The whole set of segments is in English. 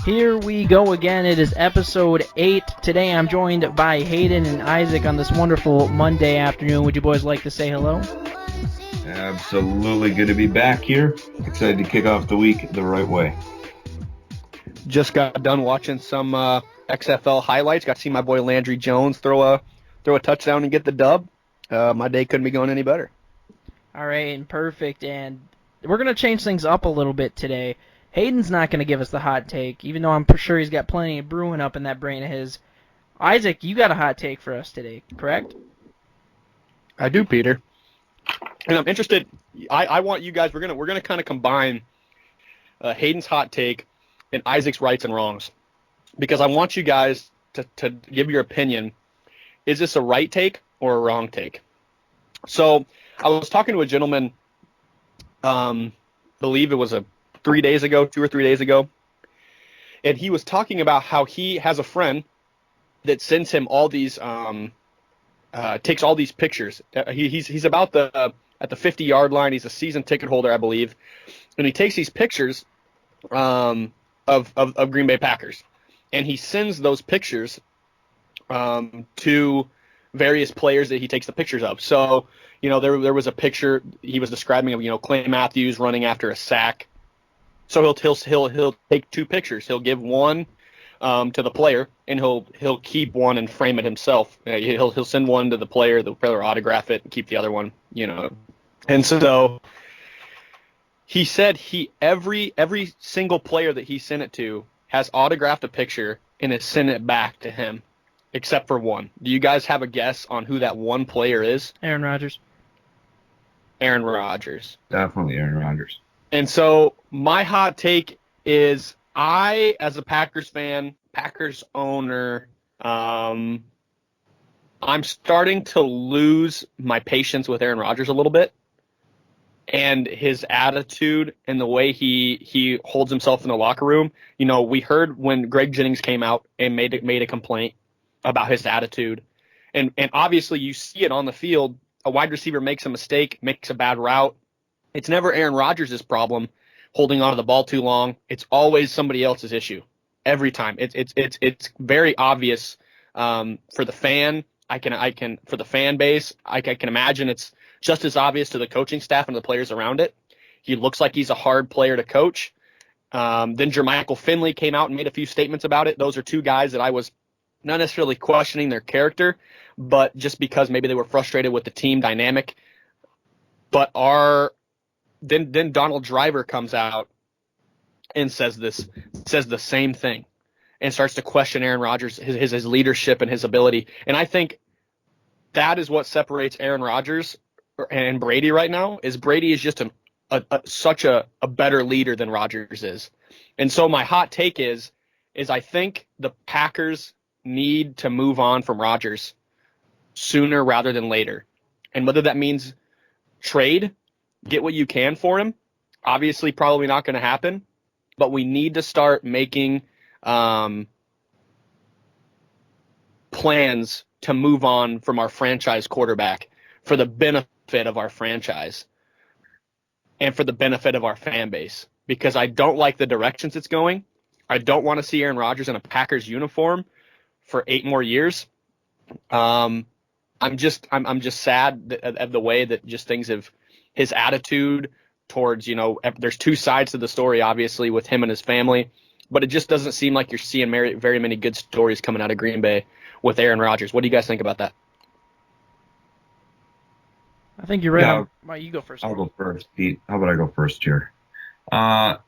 Here we go again. It is episode 8. Today I'm joined by Hayden and Isaac on this wonderful Monday afternoon. Would you boys like to say hello? Absolutely good to be back here. Excited to kick off the week the right way. Just got done watching some XFL highlights. Got to see my boy Landry Jones throw a touchdown and get the dub. My day couldn't be going any better. All right, and perfect. And we're going to change things up a little bit today. Hayden's not going to give us the hot take, even though I'm sure he's got plenty of brewing up in that brain of his. Isaac, you got a hot take for us today, correct? I do, Peter. And I'm interested. I want you guys. We're gonna kind of combine Hayden's hot take and Isaac's rights and wrongs, because I want you guys to give your opinion. Is this a right take or a wrong take? So I was talking to a gentleman. Believe it was 2 or 3 days ago, and he was talking about how he has a friend that sends him all these takes all these pictures. He's about at the 50-yard line. He's a season ticket holder, I believe, and he takes these pictures of Green Bay Packers, and he sends those pictures to various players that he takes the pictures of. So, there was a picture he was describing of, Clay Matthews running after a sack. So he'll take 2 pictures. He'll give one to the player, and he'll keep one and frame it himself. He'll send one to the player autograph it and keep the other one, And so he said every single player that he sent it to has autographed a picture and has sent it back to him, except for one. Do you guys have a guess on who that one player is? Aaron Rodgers. Aaron Rodgers. Definitely Aaron Rodgers. And so my hot take is, I, as a Packers fan, Packers owner, I'm starting to lose my patience with Aaron Rodgers a little bit, and his attitude and the way he holds himself in the locker room. We heard when Greg Jennings came out and made a complaint about his attitude, and obviously you see it on the field. A wide receiver makes a mistake, makes a bad route. It's never Aaron Rodgers' problem holding onto the ball too long. It's always somebody else's issue every time. It's very obvious for the fan. For the fan base. I can imagine it's just as obvious to the coaching staff and the players around it. He looks like he's a hard player to coach. Then Jermichael Finley came out and made a few statements about it. Those are 2 guys that I was not necessarily questioning their character, but just because maybe they were frustrated with the team dynamic. But then Donald Driver comes out and says the same thing, and starts to question Aaron Rodgers, his leadership and his ability. And I think that is what separates Aaron Rodgers and Brady right now. Is Brady is just such a better leader than Rodgers is. And so my hot take is I think the Packers need to move on from Rodgers sooner rather than later. And whether that means trade, get what you can for him, obviously probably not going to happen, but we need to start making plans to move on from our franchise quarterback for the benefit of our franchise and for the benefit of our fan base, because I don't like the directions it's going. I don't want to see Aaron Rodgers in a Packers uniform for 8 more years. I'm just sad of the way that just things have, his attitude towards, there's 2 sides to the story, obviously, with him and his family, but it just doesn't seem like you're seeing very many good stories coming out of Green Bay with Aaron Rodgers. What do you guys think about that? I think you're right. Yeah, you go first. I'll go first, Pete. How about I go first here? I'm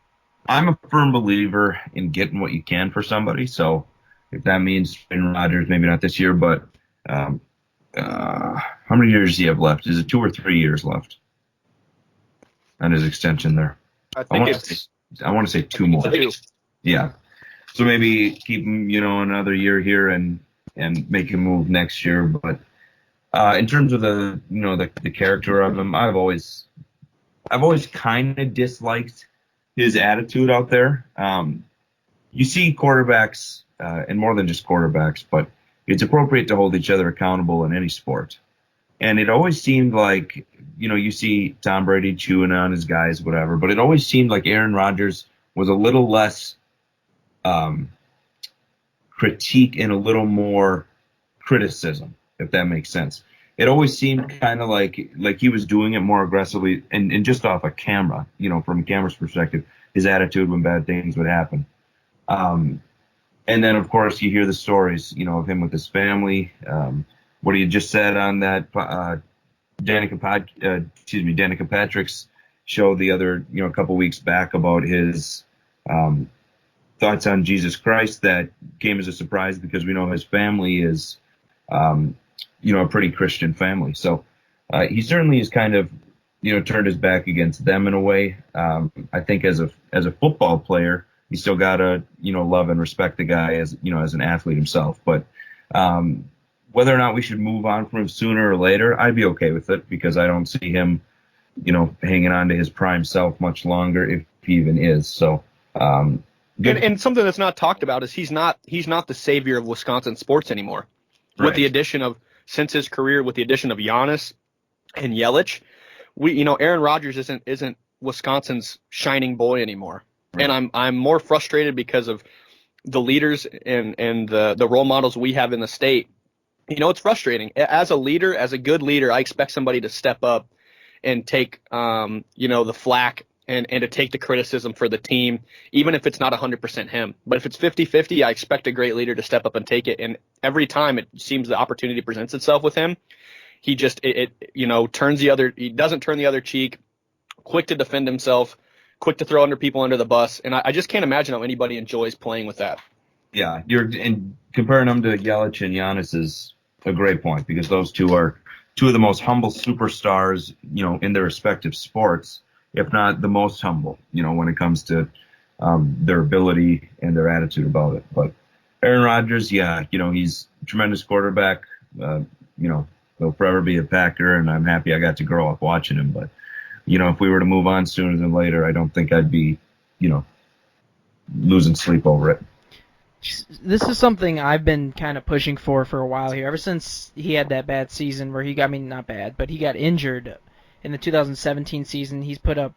a firm believer in getting what you can for somebody. So if that means Aaron Rodgers, maybe not this year, but how many years does he have left? Is it 2 or 3 years left on his extension there? I want to say 2 more. Yeah. So maybe keep him, another year here and make him move next year. But in terms of the character of him, I've always kind of disliked his attitude out there. You see quarterbacks, and more than just quarterbacks, but it's appropriate to hold each other accountable in any sport. And it always seemed like, you see Tom Brady chewing on his guys, whatever, but it always seemed like Aaron Rodgers was a little less critique and a little more criticism, if that makes sense. It always seemed kind of like he was doing it more aggressively and just off a camera, from a camera's perspective, his attitude when bad things would happen. And then, of course, you hear the stories, of him with his family. What he had just said on that Danica Patrick's show the other, a couple weeks back about his thoughts on Jesus Christ, that came as a surprise because we know his family is, a pretty Christian family. So he certainly has kind of, turned his back against them in a way. I think as a football player, you still gotta, love and respect the guy as an athlete himself. But whether or not we should move on from him sooner or later, I'd be okay with it because I don't see him, hanging on to his prime self much longer, if he even is. So, and something that's not talked about is he's not the savior of Wisconsin sports anymore. Right. With the addition of, since his career, with the addition of Giannis and Yelich, Aaron Rodgers isn't Wisconsin's shining boy anymore. Right. And I'm more frustrated because of the leaders and the role models we have in the state. It's frustrating. As a leader, as a good leader, I expect somebody to step up and take, the flack and to take the criticism for the team, even if it's not 100% him. But if it's 50-50, I expect a great leader to step up and take it. And every time it seems the opportunity presents itself with him, he just, turns he doesn't turn the other cheek, quick to defend himself, quick to throw people under the bus. And I just can't imagine how anybody enjoys playing with that. Yeah, and comparing him to Yelich and Giannis is a great point because those two are two of the most humble superstars, in their respective sports, if not the most humble, when it comes to their ability and their attitude about it. But Aaron Rodgers, he's a tremendous quarterback. He'll forever be a Packer, and I'm happy I got to grow up watching him. But, if we were to move on sooner than later, I don't think I'd be, losing sleep over it. This is something I've been kind of pushing for a while here. Ever since he had that bad season where he got injured in the 2017 season, he's put up,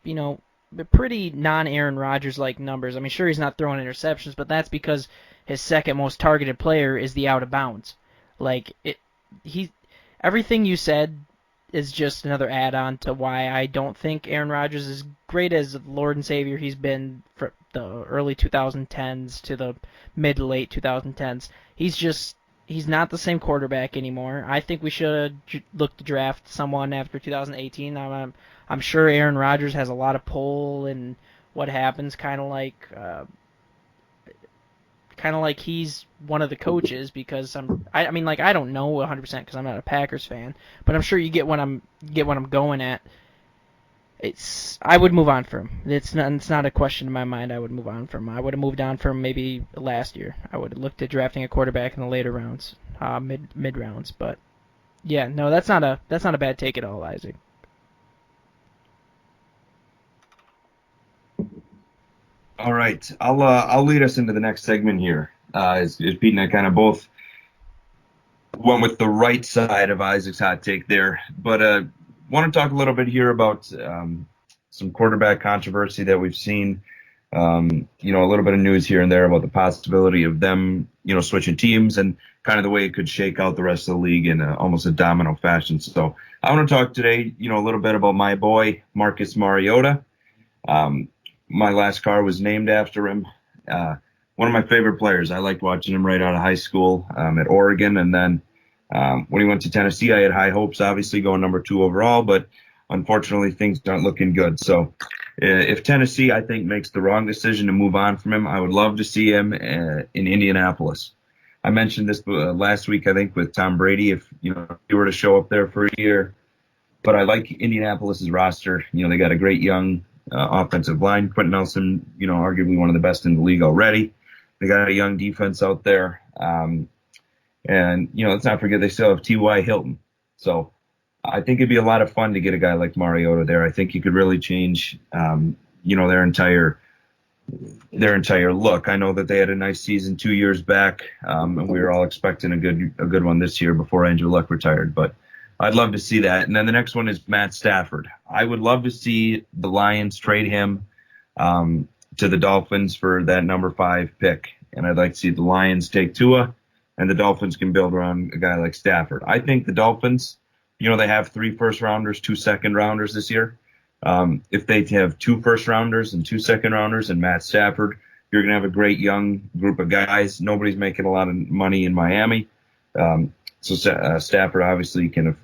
pretty non-Aaron Rodgers-like numbers. I mean, sure, he's not throwing interceptions, but that's because his second most targeted player is the out of bounds. Everything you said is just another add-on to why I don't think Aaron Rodgers is great as the Lord and Savior he's been for the early 2010s to the mid-late 2010s. He's not the same quarterback anymore. I think we should look to draft someone after 2018. I'm sure Aaron Rodgers has a lot of pull in what happens, kind of like he's one of the coaches because I don't know 100% because I'm not a Packers fan, but I'm sure you get what I'm going at. I would move on from him. It's not a question in my mind. I would move on from him. I would have moved on from maybe last year. I would have looked at drafting a quarterback in the later rounds, mid rounds. But yeah, no, that's not a bad take at all, Isaac. All right, I'll lead us into the next segment here. As Pete and I kind of both went with the right side of Isaac's hot take there, but want to talk a little bit here about some quarterback controversy that we've seen. A little bit of news here and there about the possibility of them, switching teams and kind of the way it could shake out the rest of the league in almost a domino fashion. So I want to talk today, a little bit about my boy Marcus Mariota. My last car was named after him. One of my favorite players. I liked watching him right out of high school at Oregon. And then when he went to Tennessee, I had high hopes, obviously, going number 2 overall. But unfortunately, things aren't looking good. So if Tennessee, I think, makes the wrong decision to move on from him, I would love to see him in Indianapolis. I mentioned this last week, I think, with Tom Brady, if he were to show up there for a year. But I like Indianapolis's roster. They got a great young offensive line. Quentin Nelson, arguably one of the best in the league already. They got a young defense out there. And, let's not forget they still have T.Y. Hilton. So I think it'd be a lot of fun to get a guy like Mariota there. I think he could really change, their entire look. I know that they had a nice season 2 years back, and we were all expecting a good one this year before Andrew Luck retired. But I'd love to see that. And then the next one is Matt Stafford. I would love to see the Lions trade him to the Dolphins for that number 5 pick and I'd like to see the Lions take Tua, and the Dolphins can build around a guy like Stafford. I think the Dolphins, they have 3 first-rounders, 2 second-rounders this year. If they have 2 first-rounders and 2 second-rounders and Matt Stafford, you're going to have a great young group of guys. Nobody's making a lot of money in Miami. So Stafford obviously can,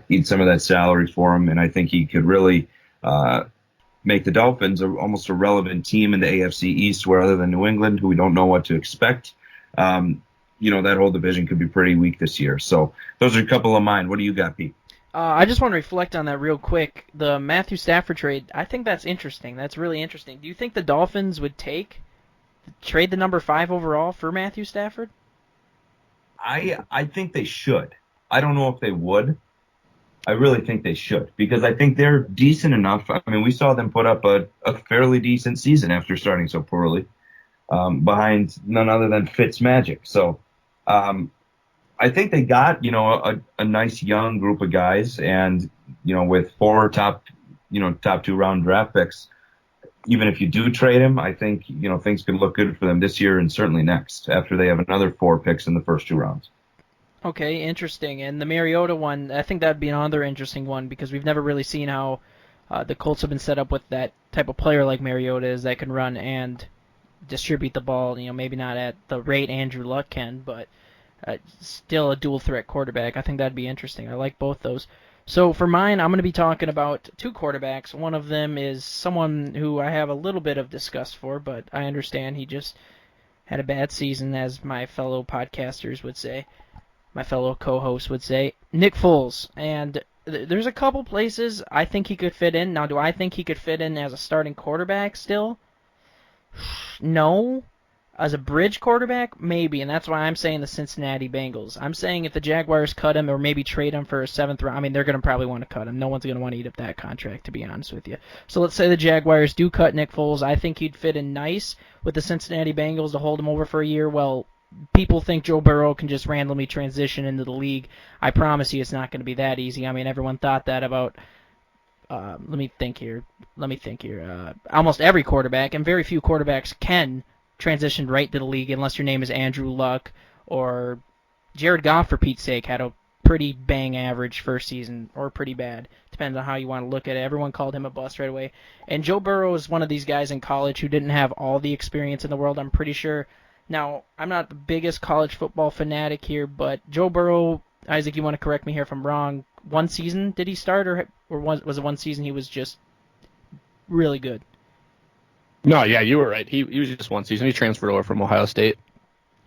eat some of that salary for him, and I think he could really make the Dolphins almost a relevant team in the AFC East, where other than New England, who we don't know what to expect, that whole division could be pretty weak this year. So those are a couple of mine. What do you got, Pete? I just want to reflect on that real quick. The Matthew Stafford trade, I think that's interesting. That's really interesting. Do you think the Dolphins would trade the number 5 overall for Matthew Stafford? I think they should. I don't know if they would. I really think they should, because I think they're decent enough. I mean, we saw them put up a fairly decent season after starting so poorly, behind none other than Fitzmagic. So I think they got, a nice young group of guys, and, with 4 top 2 round draft picks, even if you do trade him, I think, things could look good for them this year and certainly next, after they have another 4 picks in the first 2 rounds. Okay, interesting. And the Mariota one, I think that'd be another interesting one, because we've never really seen how the Colts have been set up with that type of player like Mariota is, that can run and distribute the ball. Maybe not at the rate Andrew Luck can, but still a dual threat quarterback. I think that'd be interesting. I like both those. So for mine, I'm going to be talking about 2 quarterbacks. One of them is someone who I have a little bit of disgust for, but I understand he just had a bad season, as my fellow podcasters would say. My fellow co-host would say, Nick Foles. And there's a couple places I think he could fit in. Now, do I think he could fit in as a starting quarterback still? No. As a bridge quarterback, maybe, and that's why I'm saying the Cincinnati Bengals. I'm saying if the Jaguars cut him or maybe trade him for a 7th round, I mean, they're going to probably want to cut him. No one's going to want to eat up that contract, to be honest with you. So let's say the Jaguars do cut Nick Foles. I think he'd fit in nice with the Cincinnati Bengals to hold him over for a year. Well, people think Joe Burrow can just randomly transition into the league. I promise you it's not going to be that easy. I mean, everyone thought that about, let me think here. Almost every quarterback, and very few quarterbacks can transition right to the league unless your name is Andrew Luck, or Jared Goff, for Pete's sake, had a pretty bang average first season, or pretty bad. Depends on how you want to look at it. Everyone called him a bust right away. And Joe Burrow is one of these guys in college who didn't have all the experience in the world, I'm pretty sure. Now, I'm not the biggest college football fanatic here, but Joe Burrow, Isaac, you want to correct me here if I'm wrong, 1 season did he start, or was it 1 season he was just really good? No, yeah, you were right. He was just 1 season. He transferred over from Ohio State.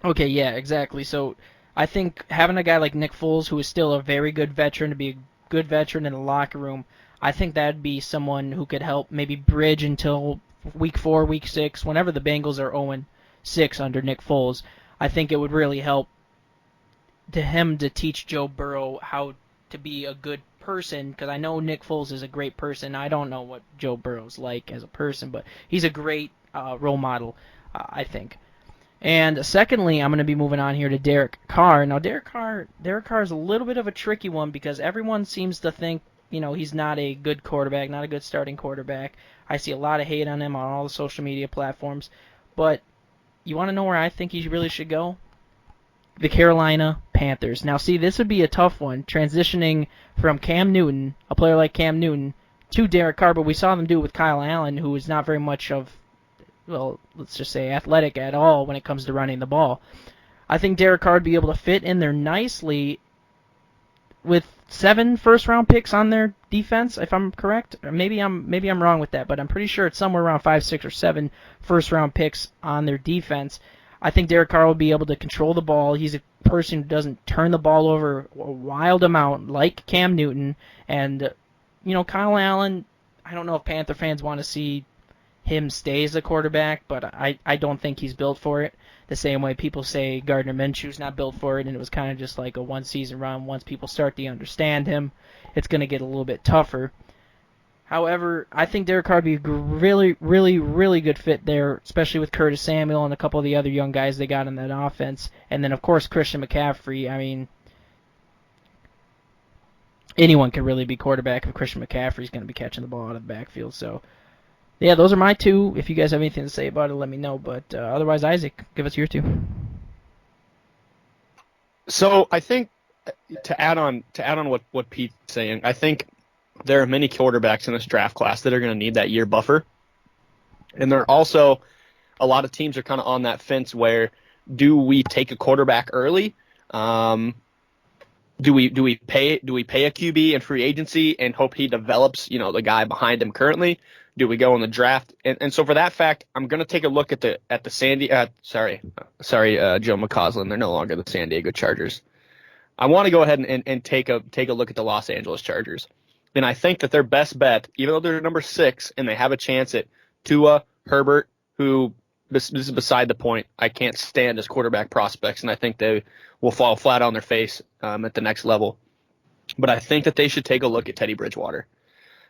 Okay, yeah, exactly. So I think having a guy like Nick Foles, who is still a very good veteran, to be a good veteran in the locker room, I think that'd be someone who could help maybe bridge until week 4, week 6, whenever the Bengals are 0-6 under Nick Foles. I think it would really help to teach Joe Burrow how to be a good person, because I know Nick Foles is a great person. I don't know what Joe Burrow's like as a person, but he's a great role model, I think. And secondly, I'm going to be moving on here to Derek Carr. Now, Derek Carr is a little bit of a tricky one, because everyone seems to think, he's not a good quarterback, not a good starting quarterback. I see a lot of hate on him on all the social media platforms. But you want to know where I think he really should go? The Carolina Panthers. Now, see, this would be a tough one, transitioning from Cam Newton, a player like Cam Newton, to Derek Carr, but we saw them do it with Kyle Allen, who is not very much of, well, let's just say athletic at all when it comes to running the ball. I think Derek Carr would be able to fit in there nicely with 7 first-round picks on their defense, if I'm correct. Or maybe I'm wrong with that, but I'm pretty sure it's somewhere around 5, 6, or 7 first-round picks on their defense. I think Derek Carr will be able to control the ball. He's a person who doesn't turn the ball over a wild amount like Cam Newton. And, Kyle Allen, I don't know if Panther fans want to see him stay as a quarterback, but I don't think he's built for it. The same way people say Gardner Minshew's not built for it, and it was kind of just like a one-season run. Once people start to understand him, it's going to get a little bit tougher. However, I think Derek Carr would be a really, really, really good fit there, especially with Curtis Samuel and a couple of the other young guys they got in that offense. And then, of course, Christian McCaffrey. I mean, anyone can really be quarterback if Christian McCaffrey's going to be catching the ball out of the backfield. So Yeah, those are my two. If you guys have anything to say about it, let me know. But otherwise, Isaac, give us your two. So I think to add on what Pete's saying, I think there are many quarterbacks in this draft class that are going to need that year buffer, and there are also a lot of teams are kind of on that fence where do we take a quarterback early? Do we pay a QB in free agency and hope he develops, the guy behind him currently? Do we go in the draft? And so for that fact, I'm going to take a look at the Joe McCausland. They're no longer the San Diego Chargers. I want to go ahead and take a look at the Los Angeles Chargers. And I think that their best bet, even though they're number 6 and they have a chance at Tua, Herbert, who this is beside the point. I can't stand his quarterback prospects, and I think they will fall flat on their face at the next level. But I think that they should take a look at Teddy Bridgewater.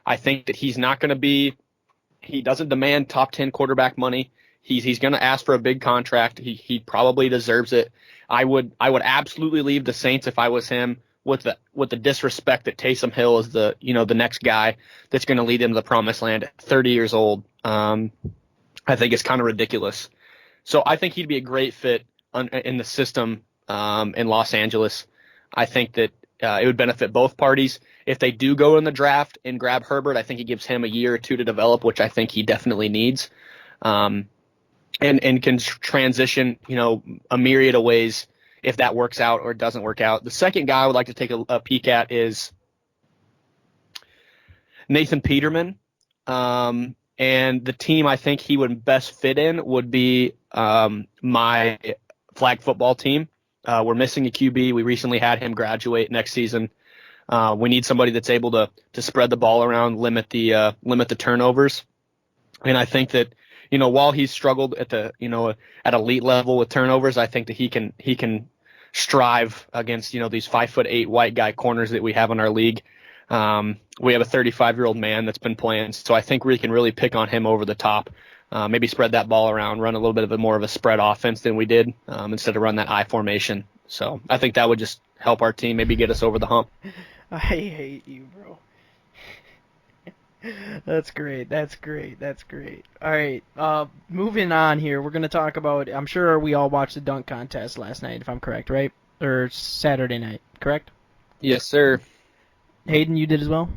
I think that he's not going to be – he doesn't demand top 10 quarterback money. He's going to ask for a big contract. He probably deserves it. I would absolutely leave the Saints if I was him with the disrespect that Taysom Hill is the next guy that's going to lead into the promised land at 30 years old. I think it's kind of ridiculous. So I think he'd be a great fit in the system in Los Angeles. I think that it would benefit both parties. If they do go in the draft and grab Herbert, I think it gives him a year or two to develop, which I think he definitely needs, and can transition, a myriad of ways if that works out or doesn't work out. The second guy I would like to take a peek at is Nathan Peterman. And the team I think he would best fit in would be my flag football team. We're missing a QB. We recently had him graduate next season. We need somebody that's able to spread the ball around, limit the turnovers. And I think that, while he's struggled at the at elite level with turnovers, I think that he can strive against these 5'8" white guy corners that we have in our league. We have a 35-year-old man that's been playing, so I think we can really pick on him over the top. Maybe spread that ball around, run a little bit of more of a spread offense than we did instead of run that I formation. So I think that would just help our team, maybe get us over the hump. I hate you, bro. That's great. All right, moving on here. We're going to talk about, I'm sure we all watched the dunk contest last night, if I'm correct, right? Or Saturday night, correct? Yes, sir. Hayden, you did as well?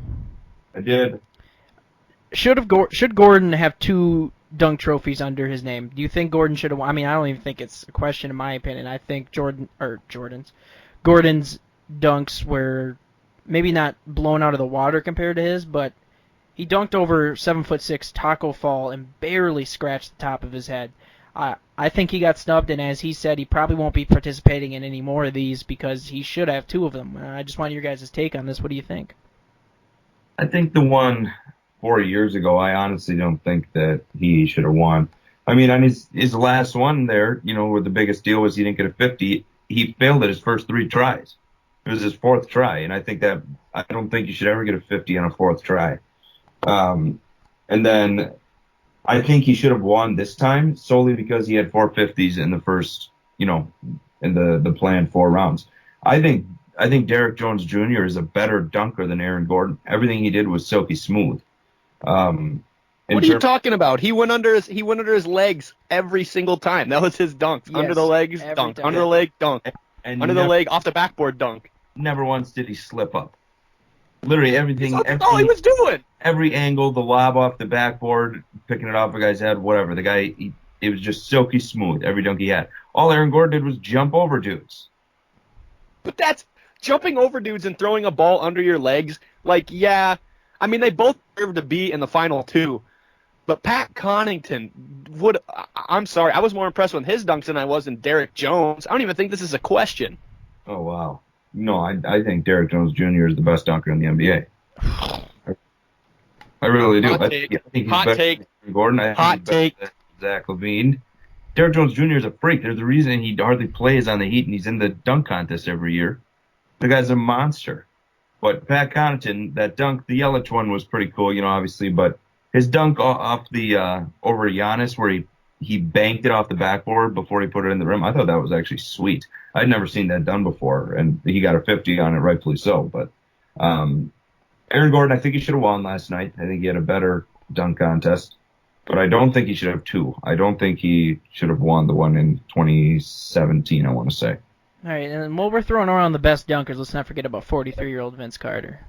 I did. Should Gordon have 2 dunk trophies under his name? Do you think Gordon should have won? I mean, I don't even think it's a question in my opinion. I think Gordon's dunks were maybe not blown out of the water compared to his, but he dunked over 7'6" Taco Fall and barely scratched the top of his head. I think he got snubbed, and as he said, he probably won't be participating in any more of these because he should have 2 of them. I just want your guys' take on this. What do you think? I think the one 4 years ago, I honestly don't think that he should have won. I mean, on his last one there, where the biggest deal was he didn't get a 50, he failed at his first 3 tries. It was his 4th try, and I don't think you should ever get a 50 on a 4th try. And then I think he should have won this time solely because he had 4 50s in the first, in the planned 4 rounds. I think Derek Jones Jr. is a better dunker than Aaron Gordon. Everything he did was silky smooth. What are you talking about? He went under his legs every single time. That was his dunk. Yes, under the legs, dunk. Time. Under the leg, dunk. And under the leg, off the backboard, dunk. Never once did he slip up. Literally everything. That's all he was doing. Every angle, the lob off the backboard, picking it off a guy's head, whatever. The guy, it was just silky smooth, every dunk he had. All Aaron Gordon did was jump over dudes. But that's jumping over dudes and throwing a ball under your legs. Like, yeah, I mean, they both deserve to be in the final 2. But Pat Connaughton I'm sorry, I was more impressed with his dunks than I was in Derek Jones. I don't even think this is a question. Oh, wow. No, I think Derek Jones Jr. is the best dunker in the NBA. I really do. I think he's better than Gordon. Hot take. Than Zach LaVine. Derek Jones Jr. is a freak. There's a reason he hardly plays on the Heat, and he's in the dunk contest every year. The guy's a monster. But Pat Connaughton, that dunk, the Yelich one was pretty cool, obviously. But his dunk off the over Giannis, where he banked it off the backboard before he put it in the rim, I thought that was actually sweet. I'd never seen that done before, and he got a 50 on it, rightfully so. But Aaron Gordon, I think he should have won last night. I think he had a better dunk contest. but I don't think he should have two. I don't think he should have won the one in 2017, I want to say. All right, and while we're throwing around the best dunkers, let's not forget about 43-year-old Vince Carter.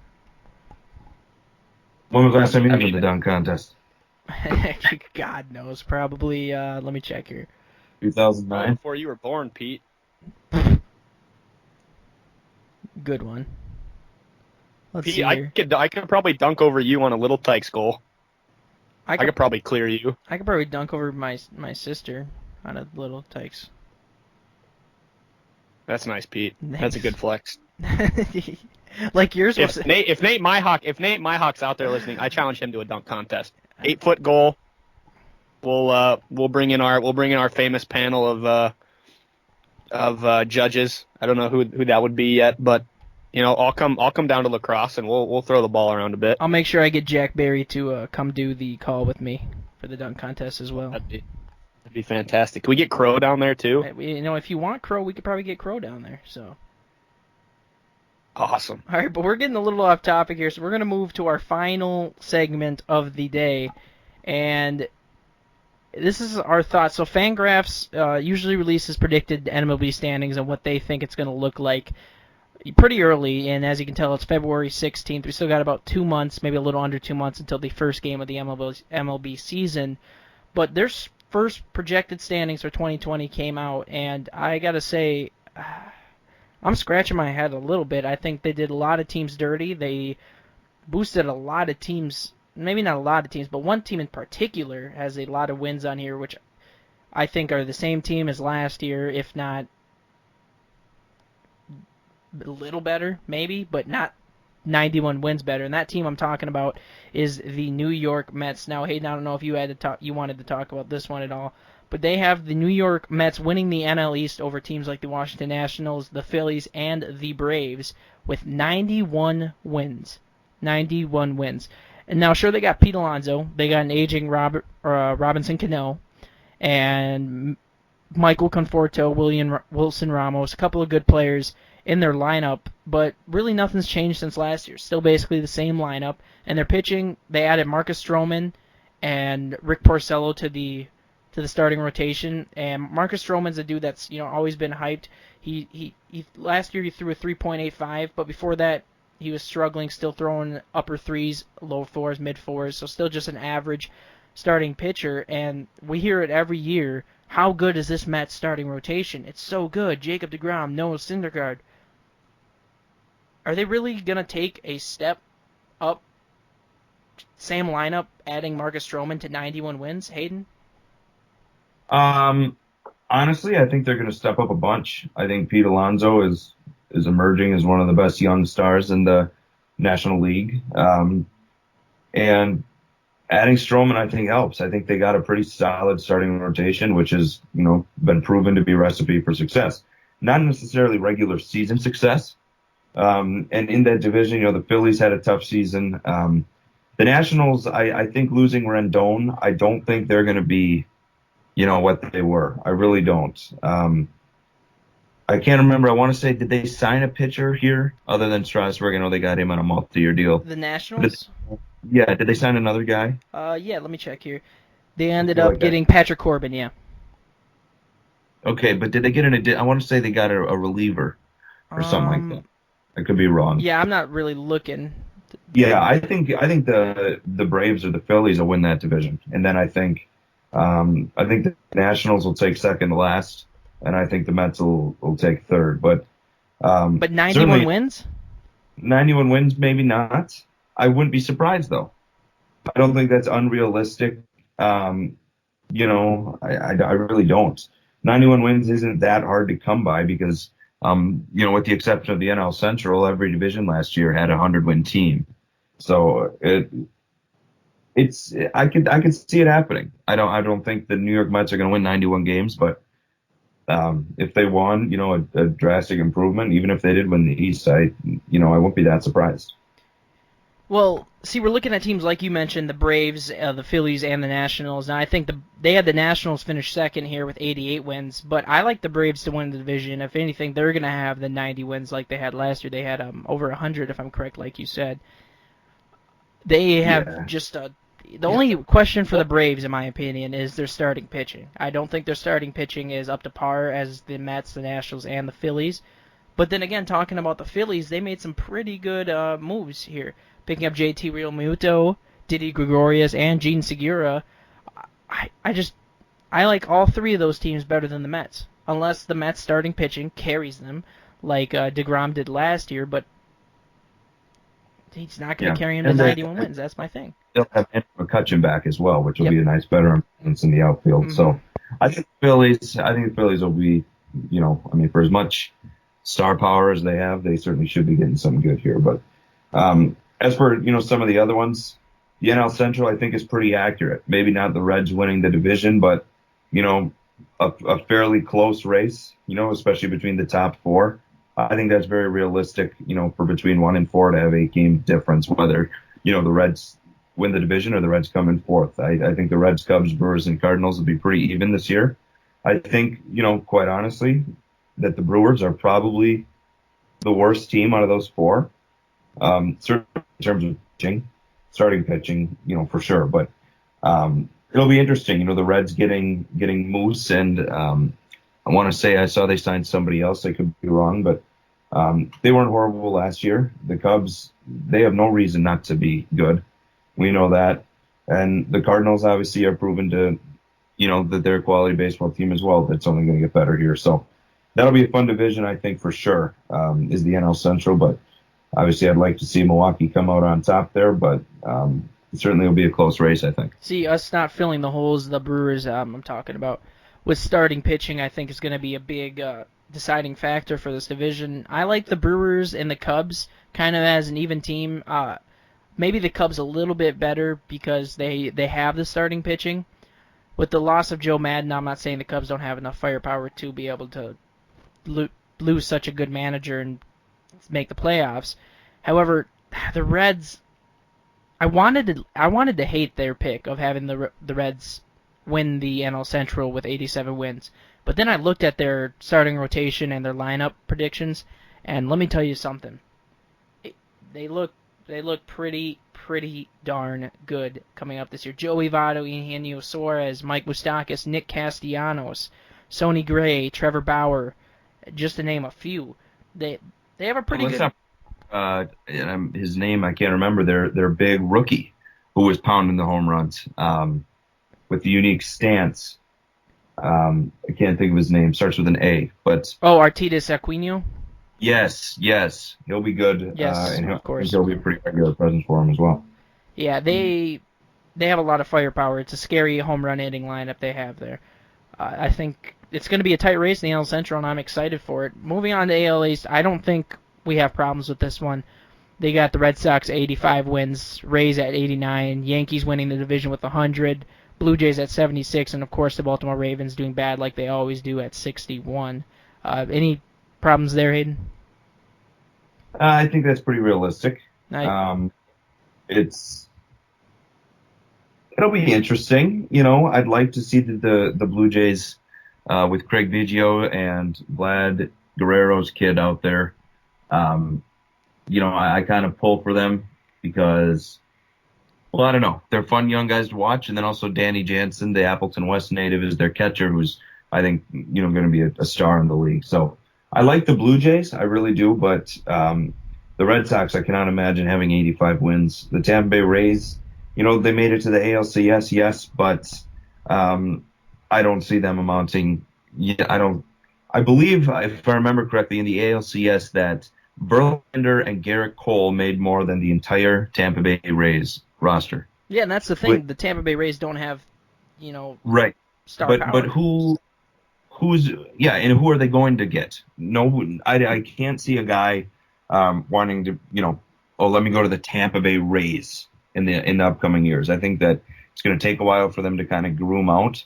When was the last time he was in the dunk contest? God knows, probably. Let me check here. 2009. Before you were born, Pete. Good one. Let's Pete, see here. I could probably dunk over you on a Little Tykes goal. I I could probably clear you. I could probably dunk over my sister on a Little Tykes. That's nice, Pete. Nice. That's a good flex. Like yours was. If Nate Myhawk's out there listening, I challenge him to a dunk contest. 8-foot goal. We'll bring in our famous panel of judges. I don't know who that would be yet, but I'll come down to lacrosse and we'll throw the ball around a bit. I'll make sure I get Jack Barry to come do the call with me for the dunk contest as well. That'd be fantastic. Can we get Crow down there too? If you want Crow, we could probably get Crow down there. So. Awesome. All right, but we're getting a little off topic here, so we're going to move to our final segment of the day, and this is our thoughts. So Fangraphs usually releases predicted MLB standings and what they think it's going to look like pretty early, and as you can tell, it's February 16th. We still got about 2 months, maybe a little under 2 months, until the first game of the MLB season. But their first projected standings for 2020 came out, and I got to say, I'm scratching my head a little bit. I think they did a lot of teams dirty. They boosted a lot of teams, maybe not a lot of teams, but one team in particular has a lot of wins on here, which I think are the same team as last year, if not a little better, maybe, but not 91 wins better. And that team I'm talking about is the New York Mets. Now, Hayden, I don't know if you wanted to talk about this one at all, but they have the New York Mets winning the NL East over teams like the Washington Nationals, the Phillies, and the Braves with 91 wins. 91 wins. And now, sure, they got Pete Alonso. They got an aging Robinson Cano and Michael Conforto, Wilson Ramos, a couple of good players in their lineup, but really nothing's changed since last year. Still basically the same lineup. And their pitching, they added Marcus Stroman and Rick Porcello to the starting rotation. And Marcus Stroman's a dude that's always been hyped. He last year he threw a 3.85, but before that he was struggling, still throwing upper threes, low fours, mid fours, so still just an average starting pitcher. And we hear it every year. How good is this Mets starting rotation? It's so good. Jacob deGrom, Noah Syndergaard. Are they really going to take a step up? Same lineup, adding Marcus Stroman to 91 wins, Hayden? Honestly, I think they're going to step up a bunch. I think Pete Alonso is emerging as one of the best young stars in the National League. And adding Stroman, I think, helps. I think they got a pretty solid starting rotation, which has, been proven to be a recipe for success. Not necessarily regular season success. And in that division, the Phillies had a tough season. The Nationals, I think losing Rendon, I don't think they're going to be, what they were. I really don't. I can't remember. I want to say, did they sign a pitcher here other than Strasburg? I know they got him on a multi-year deal. The Nationals? Did they sign another guy? Yeah, let me check here. They ended up getting Patrick Corbin, yeah. Okay, but did they get I want to say they got a reliever or something like that. I could be wrong. Yeah, I'm not really looking. Yeah, I think the Braves or the Phillies will win that division, and then I think the Nationals will take second to last, and I think the Mets will take third. But 91 wins? 91 wins, maybe not. I wouldn't be surprised though. I don't think that's unrealistic. I really don't. 91 wins isn't that hard to come by because, with the exception of the NL Central, every division last year had a 100-win team. So I could see it happening. I don't think the New York Mets are going to win 91 games, but if they won, a drastic improvement, even if they did win the East, I won't be that surprised. Well, see, we're looking at teams like you mentioned, the Braves, the Phillies, and the Nationals. Now, I think they had the Nationals finish second here with 88 wins, but I like the Braves to win the division. If anything, they're going to have the 90 wins like they had last year. They had over 100, if I'm correct, like you said. They have just The only question for the Braves, in my opinion, is their starting pitching. I don't think their starting pitching is up to par as the Mets, the Nationals, and the Phillies. But then again, talking about the Phillies, they made some pretty good moves here. Picking up JT Realmuto, Didi Gregorius, and Gene Segura. I like all three of those teams better than the Mets. Unless the Mets starting pitching carries them, like DeGrom did last year, but he's not going to carry him to 91 wins. That's my thing. They'll have Andrew McCutchen back as well, which will be a nice veteran presence in the outfield. Mm-hmm. So I think the Phillies will be, for as much star power as they have, they certainly should be getting something good here. But as for, some of the other ones, the NL Central, I think, is pretty accurate. Maybe not the Reds winning the division, but, a fairly close race, especially between the top four. I think that's very realistic, for between 1 and 4 to have 8-game difference, whether, the Reds win the division or the Reds come in fourth. I think the Reds, Cubs, Brewers, and Cardinals will be pretty even this year. I think, quite honestly, that the Brewers are probably the worst team out of those four, certainly in terms of pitching, starting pitching, for sure. But it'll be interesting, the Reds getting Moose, and I want to say I saw they signed somebody else. I could be wrong, but they weren't horrible last year. The Cubs, they have no reason not to be good. We know that. And the Cardinals obviously are proven to, that they're a quality baseball team as well. That's only going to get better here. So that'll be a fun division, I think, for sure, is the NL Central. But obviously I'd like to see Milwaukee come out on top there, but it certainly will be a close race, I think. See, us not filling the holes the Brewers I'm talking about with starting pitching, I think is going to be a big deciding factor for this division. I like the Brewers and the Cubs kind of as an even team. Maybe the Cubs a little bit better because they have the starting pitching. With the loss of Joe Madden, I'm not saying the Cubs don't have enough firepower to be able to lose such a good manager and make the playoffs. However, the Reds, I wanted to hate their pick of having the Reds win the NL Central with 87 wins. But then I looked at their starting rotation and their lineup predictions, and let me tell you something. They look pretty darn good coming up this year. Joey Votto, Eugenio Suarez, Mike Moustakas, Nick Castellanos, Sonny Gray, Trevor Bauer, just to name a few. They have a pretty good. His name I can't remember. Their big rookie who was pounding the home runs with the unique stance. I can't think of his name. Starts with an A, but Artides Aquino. Yes, he'll be good. Yes, and of course. He'll be a pretty regular presence for him as well. Yeah, they have a lot of firepower. It's a scary home run hitting lineup they have there. I think it's going to be a tight race in the AL Central, and I'm excited for it. Moving on to AL East, I don't think we have problems with this one. They got the Red Sox 85 wins, Rays at 89, Yankees winning the division with 100, Blue Jays at 76, and of course the Baltimore Ravens doing bad like they always do at 61. Any problems there, Hayden? I think that's pretty realistic. Nice. It'll be interesting. I'd like to see the Blue Jays with Craig Biggio and Vlad Guerrero's kid out there. I kind of pull for them because, well, I don't know. They're fun young guys to watch. And then also Danny Jansen, the Appleton West native, is their catcher, who's, I think, going to be a star in the league. So I like the Blue Jays. I really do. But the Red Sox, I cannot imagine having 85 wins. The Tampa Bay Rays, they made it to the ALCS, yes, but I don't see them amounting. I believe, if I remember correctly, in the ALCS that Verlander and Garrett Cole made more than the entire Tampa Bay Rays roster. Yeah, and that's the thing. The Tampa Bay Rays don't have, right. Star power. But who are they going to get? No, I can't see a guy wanting to, let me go to the Tampa Bay Rays in the upcoming years. I think that it's going to take a while for them to kind of groom out.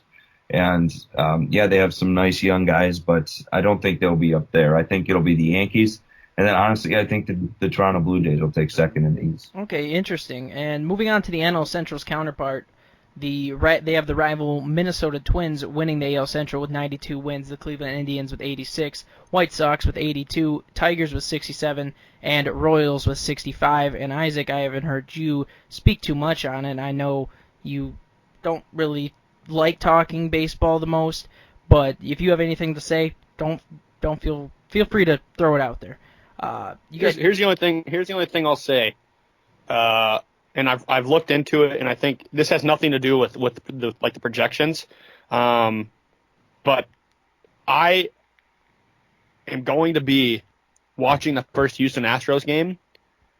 And, they have some nice young guys, but I don't think they'll be up there. I think it'll be the Yankees. And then, honestly, I think the Toronto Blue Jays will take second in the East. Okay, interesting. And moving on to the NL Central's counterpart, they have the rival Minnesota Twins winning the AL Central with 92 wins, the Cleveland Indians with 86, White Sox with 82, Tigers with 67, and Royals with 65. And Isaac, I haven't heard you speak too much on it. I know You don't really like talking baseball the most, but if you have anything to say, don't feel free to throw it out there. Here's the only thing. Here's the only thing I'll say. And I've looked into it, and I think this has nothing to do with the projections. But I am going to be watching the first Houston Astros game,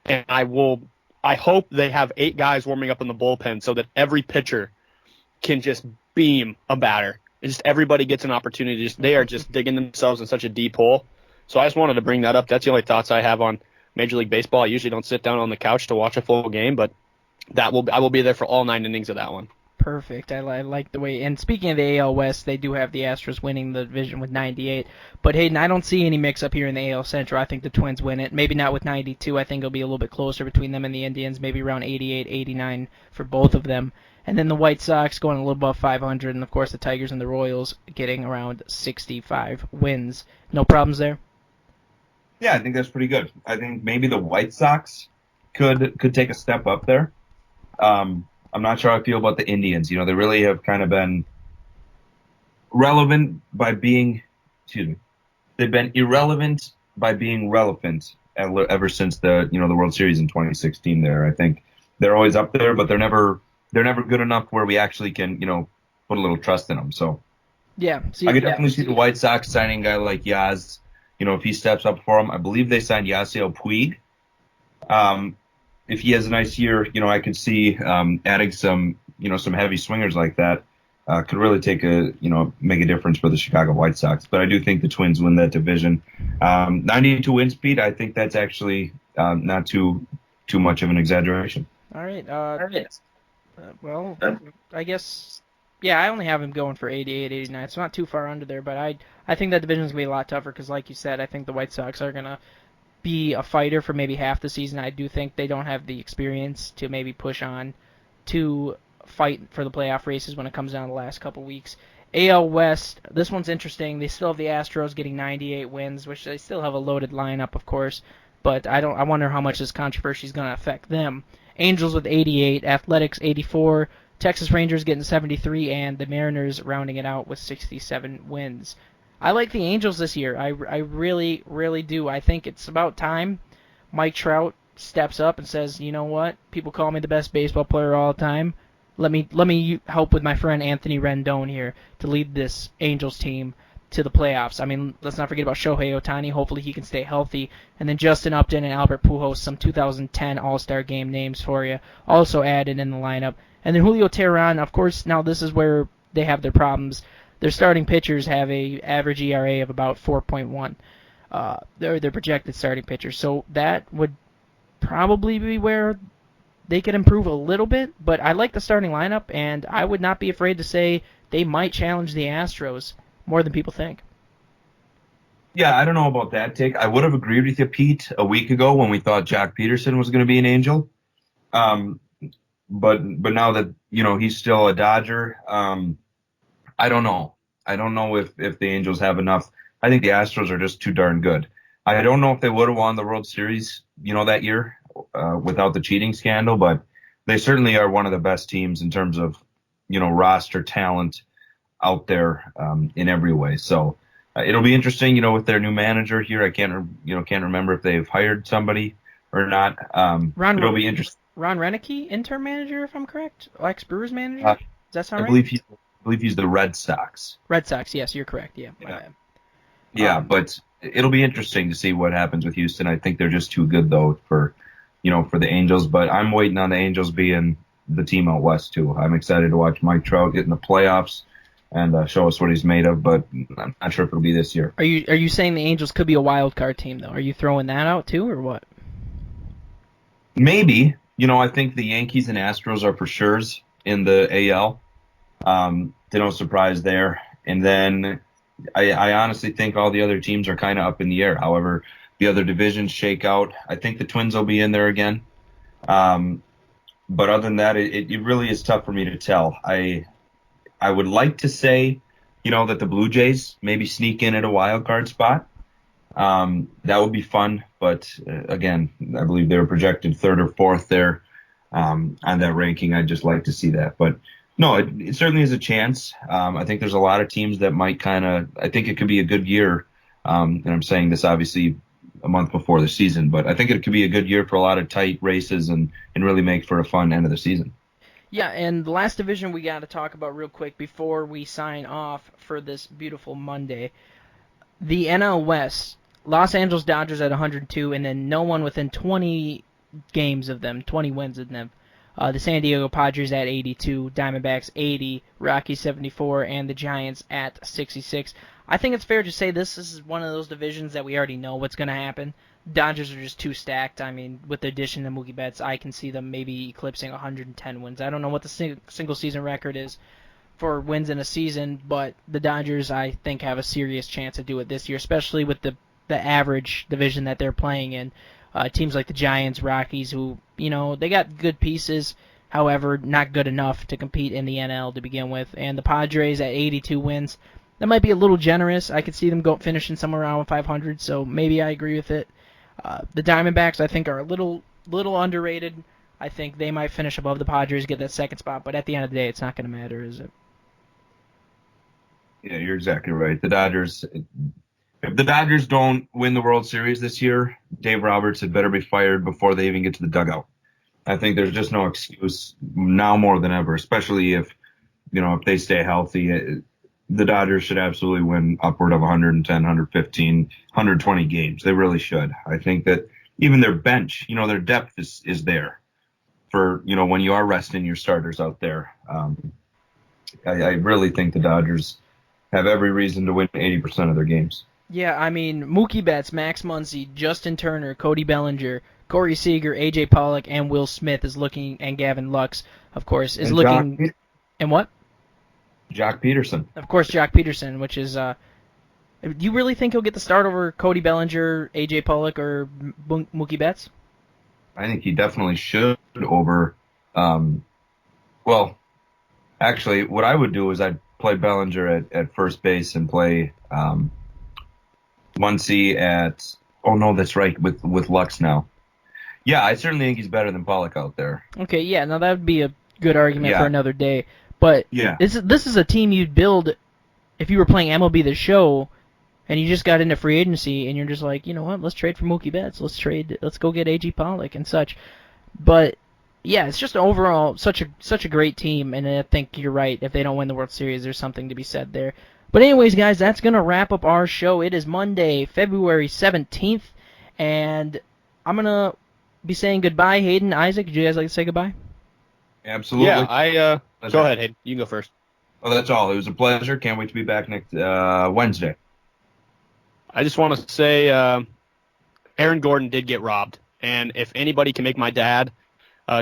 and I hope they have 8 guys warming up in the bullpen so that every pitcher can just beam a batter. Just everybody gets an opportunity. They are just digging themselves in such a deep hole. So I just wanted to bring that up. That's the only thoughts I have on Major League Baseball. I usually don't sit down on the couch to watch a full game, but I will be there for all 9 innings of that one. Perfect. I like the way. And speaking of the AL West, they do have the Astros winning the division with 98. But Hayden, I don't see any mix-up here in the AL Central. I think the Twins win it. Maybe not with 92. I think it'll be a little bit closer between them and the Indians, maybe around 88, 89 for both of them. And then the White Sox going a little above 500, and of course the Tigers and the Royals getting around 65 wins. No problems there? Yeah, I think that's pretty good. I think maybe the White Sox could take a step up there. I'm not sure how I feel about the Indians. They really have kind of been relevant by being, they've been irrelevant by being relevant ever since the World Series in 2016 there. I think they're always up there, but they're never good enough where we actually can, put a little trust in them. So yeah, I could definitely see the White Sox signing a guy like Yaz, if he steps up for them. I believe they signed Yasiel Puig. If he has a nice year, I could see adding some heavy swingers like that could really make a difference for the Chicago White Sox. But I do think the Twins win that division. 92 win speed, I think that's actually not too much of an exaggeration. All right. Well, I guess, yeah, I only have him going for 88, 89. It's not too far under there, but I think that division's going to be a lot tougher because, like you said, I think the White Sox are going to be a fighter for maybe half the season. I do think they don't have the experience to maybe push on to fight for the playoff races when it comes down to the last couple weeks. AL West, this one's interesting. They still have the Astros getting 98 wins, which they still have a loaded lineup, of course, but I wonder how much this controversy is going to affect them. Angels with 88, Athletics 84, Texas Rangers getting 73, and the Mariners rounding it out with 67 wins. I like the Angels this year. I really, really do. I think it's about time Mike Trout steps up and says, you know what? People call me the best baseball player of all time. Let me help with my friend Anthony Rendon here to lead this Angels team to the playoffs. I mean, let's not forget about Shohei Ohtani. Hopefully he can stay healthy. And then Justin Upton and Albert Pujols, some 2010 All-Star Game names for you, also added in the lineup. And then Julio Teheran, of course, now this is where they have their problems. Their starting pitchers have a average ERA of about 4.1. Their projected starting pitchers. So that would probably be where they could improve a little bit. But I like the starting lineup, and I would not be afraid to say they might challenge the Astros more than people think. Yeah, I don't know about that take. I would have agreed with you, Pete, a week ago when we thought Jack Peterson was going to be an Angel. But now that he's still a Dodger. I don't know. I don't know if the Angels have enough. I think the Astros are just too darn good. I don't know if they would have won the World Series, that year without the cheating scandal, but they certainly are one of the best teams in terms of, roster talent out there in every way. So it'll be interesting, with their new manager here. I can't remember if they've hired somebody or not. It'll be interesting. Ron Renicky, interim manager, if I'm correct? Ex-Brewers manager? Does that sound right? I believe he's the Red Sox. Red Sox, yes, you're correct. Yeah, my bad. Yeah, but it'll be interesting to see what happens with Houston. I think they're just too good though for the Angels. But I'm waiting on the Angels being the team out west too. I'm excited to watch Mike Trout get in the playoffs and show us what he's made of. But I'm not sure if it'll be this year. Are you saying the Angels could be a wild card team though? Are you throwing that out too, or what? Maybe. I think the Yankees and Astros are for sure's in the AL. No surprise there. And then I honestly think all the other teams are kind of up in the air. However, the other divisions shake out. I think the Twins will be in there again. But other than that, it really is tough for me to tell. I would like to say, that the Blue Jays maybe sneak in at a wild card spot. That would be fun. But again, I believe they were projected third or fourth there on that ranking. I'd just like to see that. But no, it certainly is a chance. I think there's a lot of teams that might I think it could be a good year. And I'm saying this obviously a month before the season, but I think it could be a good year for a lot of tight races and really make for a fun end of the season. Yeah, and the last division we got to talk about real quick before we sign off for this beautiful Monday. The NL West, Los Angeles Dodgers at 102, and then no one within 20 games of them, 20 wins of them. The San Diego Padres at 82, Diamondbacks 80, Rockies 74, and the Giants at 66. I think it's fair to say this is one of those divisions that we already know what's going to happen. Dodgers are just too stacked. I mean, with the addition of Mookie Betts, I can see them maybe eclipsing 110 wins. I don't know what the single season record is for wins in a season, but the Dodgers, I think, have a serious chance to do it this year, especially with the average division that they're playing in. Teams like the Giants, Rockies, who, they got good pieces, however, not good enough to compete in the NL to begin with. And the Padres at 82 wins, that might be a little generous. I could see them finishing somewhere around 500, so maybe I agree with it. The Diamondbacks, I think, are a little underrated. I think they might finish above the Padres, get that second spot, but at the end of the day, it's not going to matter, is it? Yeah, you're exactly right. If the Dodgers don't win the World Series this year, Dave Roberts had better be fired before they even get to the dugout. I think there's just no excuse now more than ever, especially if they stay healthy. The Dodgers should absolutely win upward of 110, 115, 120 games. They really should. I think that even their bench, their depth is there for, when you are resting your starters out there. I really think the Dodgers have every reason to win 80% of their games. Yeah, I mean, Mookie Betts, Max Muncy, Justin Turner, Cody Bellinger, Corey Seager, A.J. Pollock, and Will Smith and Gavin Lux, of course, is looking... And what? Jock Peterson. Of course, Jock Peterson, which is... do you really think he'll get the start over Cody Bellinger, A.J. Pollock, or Mookie Betts? I think he definitely should over... actually, what I would do is I'd play Bellinger at first base and play Muncy at... Oh, no, that's right, with Lux now. Yeah, I certainly think he's better than Pollock out there. Okay, yeah, now that would be a good argument for another day. But this is a team you'd build if you were playing MLB The Show and you just got into free agency and you're just like, you know what, let's trade for Mookie Betts. Let's go get A.J. Pollock and such. But, yeah, it's just overall such a great team, and I think you're right. If they don't win the World Series, there's something to be said there. But anyways, guys, that's going to wrap up our show. It is Monday, February 17th, and I'm going to be saying goodbye. Hayden, Isaac, would you guys like to say goodbye? Absolutely. Yeah, go ahead, Hayden. You can go first. Well, that's all. It was a pleasure. Can't wait to be back next Wednesday. I just want to say Aaron Gordon did get robbed, and if anybody can make my dad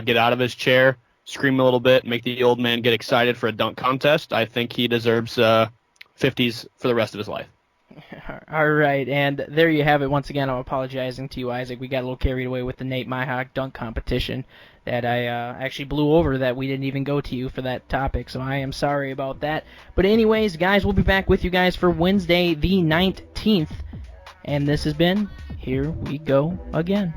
get out of his chair, scream a little bit, make the old man get excited for a dunk contest, I think he deserves 50s for the rest of his life. All right, and there you have it. Once again, I'm apologizing to you, Isaac. We got a little carried away with the Nate Myhawk dunk competition that I actually blew over, that we didn't even go to you for that topic, so I am sorry about that. But anyways, guys, we'll be back with you guys for Wednesday the 19th, and this has been Here We Go Again.